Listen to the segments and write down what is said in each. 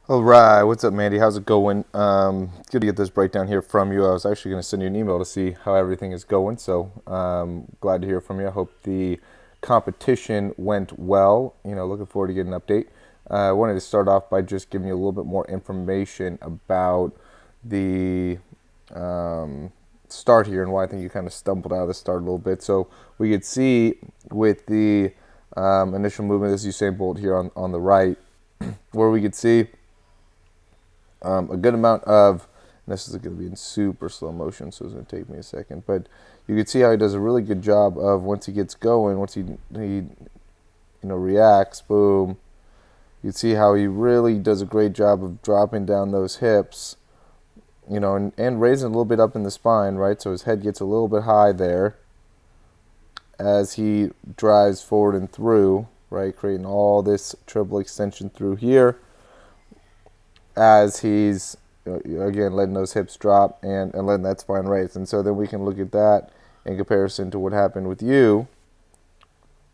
All right, what's up, Mandy? How's it going? Good to get this breakdown here from you. I was actually going to send you an email to see how everything is going, so glad to hear from you. I hope the competition went well. Looking forward to getting an update. I wanted to start off by just giving you a little bit more information about the start here and why I think you kind of stumbled out of the start a little bit. So we could see with the initial movement, this Usain Bolt here on the right, where we could see a good amount of, and this is going to be in super slow motion, so it's going to take me a second, but you can see how he does a really good job of once he gets going, once he reacts, boom, you can see how he really does a great job of dropping down those hips, and raising a little bit up in the spine, right? So his head gets a little bit high there as he drives forward and through, right? Creating all this triple extension through here, as he's, again, letting those hips drop and letting that spine raise. And so then we can look at that in comparison to what happened with you,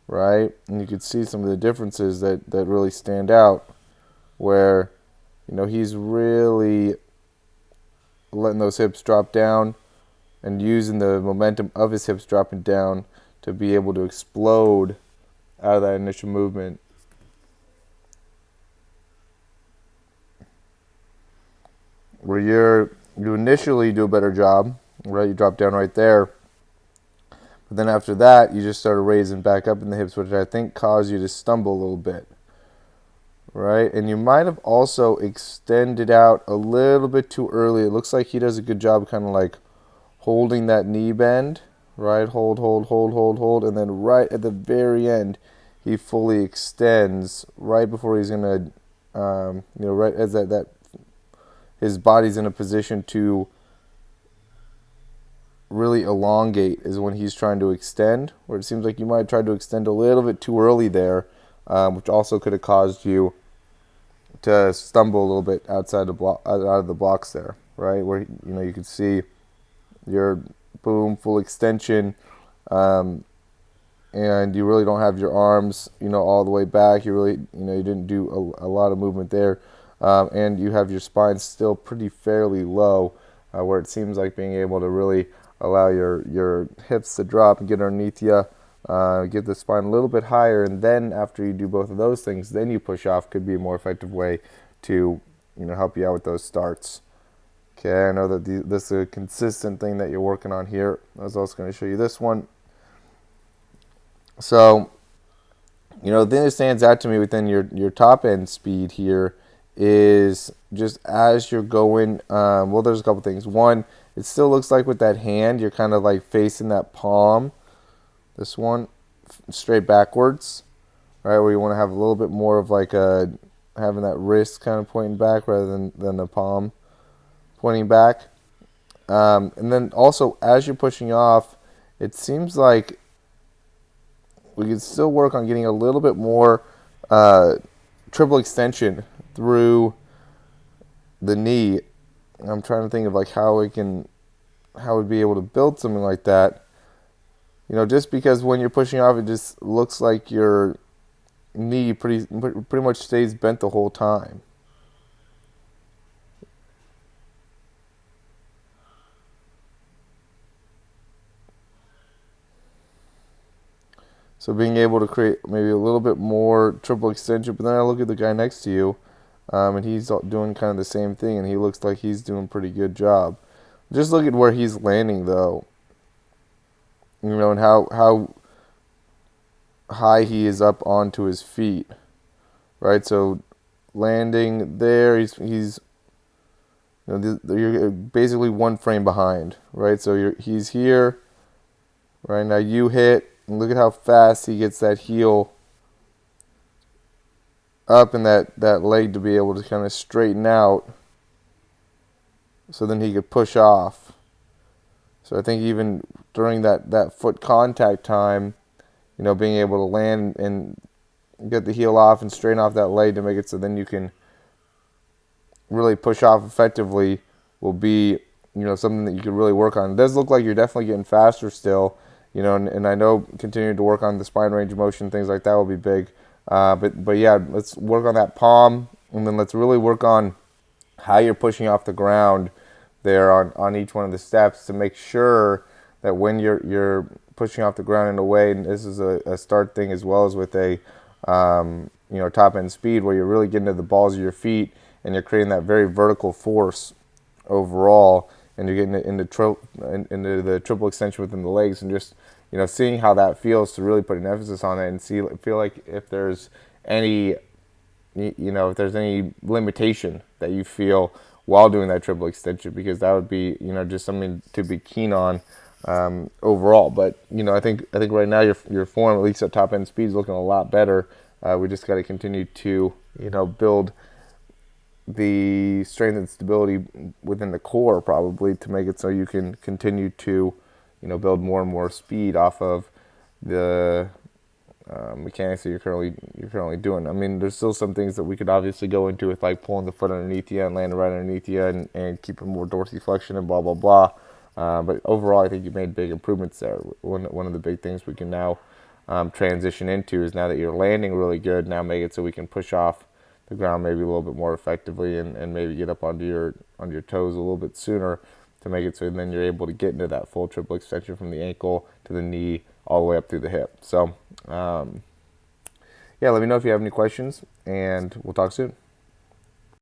right? And you can see some of the differences that really stand out, where, he's really letting those hips drop down and using the momentum of his hips dropping down to be able to explode out of that initial movement. Where you initially do a better job, right? You drop down right there. But then after that, you just started raising back up in the hips, which I think caused you to stumble a little bit, right? And you might have also extended out a little bit too early. It looks like he does a good job kind of like holding that knee bend, right? Hold, and then right at the very end, he fully extends right before he's going to, right as that his body's in a position to really elongate is when he's trying to extend, where it seems like you might have tried to extend a little bit too early there, which also could have caused you to stumble a little bit out of the blocks there, right? Where you could see your boom full extension, and you really don't have your arms all the way back. You really you didn't do a lot of movement there. And you have your spine still pretty fairly low, where it seems like being able to really allow your hips to drop and get underneath you, get the spine a little bit higher, and then after you do both of those things, then you push off could be a more effective way to help you out with those starts. Okay, I know that this is a consistent thing that you're working on here. I was also going to show you this one. So, the thing that stands out to me within your top end speed here is just as you're going, well, there's a couple things. One, it still looks like with that hand, you're kind of like facing that palm, this one, straight backwards, right, where you want to have a little bit more of like having that wrist kind of pointing back rather than the palm pointing back. And then also, as you're pushing off, it seems like we can still work on getting a little bit more triple extension through the knee. I'm trying to think of like how we'd be able to build something like that. Just because when you're pushing off, it just looks like your knee pretty much stays bent the whole time. So being able to create maybe a little bit more triple extension, but then I look at the guy next to you, and he's doing kind of the same thing, and he looks like he's doing a pretty good job. Just look at where he's landing, though. And how high he is up onto his feet, right? So landing there, he's you're basically one frame behind, right? So he's here, right? Now you hit, and look at how fast he gets that heel up in that leg to be able to kind of straighten out, so then he could push off. So I think even during that foot contact time, being able to land and get the heel off and straighten off that leg to make it so then you can really push off effectively will be, something that you could really work on. It does look like you're definitely getting faster still, and I know continuing to work on the spine range of motion, things like that will be big. But yeah, let's work on that palm And then let's really work on how you're pushing off the ground there on each one of the steps to make sure that when you're pushing off the ground in a way, and this is a start thing as well as with a top end speed where you're really getting to the balls of your feet and you're creating that very vertical force overall, and you're getting into the triple extension within the legs, and just seeing how that feels to really put an emphasis on it and feel like if there's any if there's any limitation that you feel while doing that triple extension, because that would be just something to be keen on overall. But I think right now your form, at least at top end speed, is looking a lot better. We just got to continue to build the strength and stability within the core, probably, to make it so you can continue to build more and more speed off of the mechanics that you're currently doing. I mean, there's still some things that we could obviously go into with, like pulling the foot underneath you and landing right underneath you and keeping more dorsiflexion and blah blah blah. But overall, I think you made big improvements there. One of the big things we can now transition into is, now that you're landing really good, now make it so we can push off the ground maybe a little bit more effectively, and maybe get up onto your toes a little bit sooner, to make it so then you're able to get into that full triple extension from the ankle to the knee all the way up through the hip. So yeah, let me know if you have any questions, and we'll talk soon.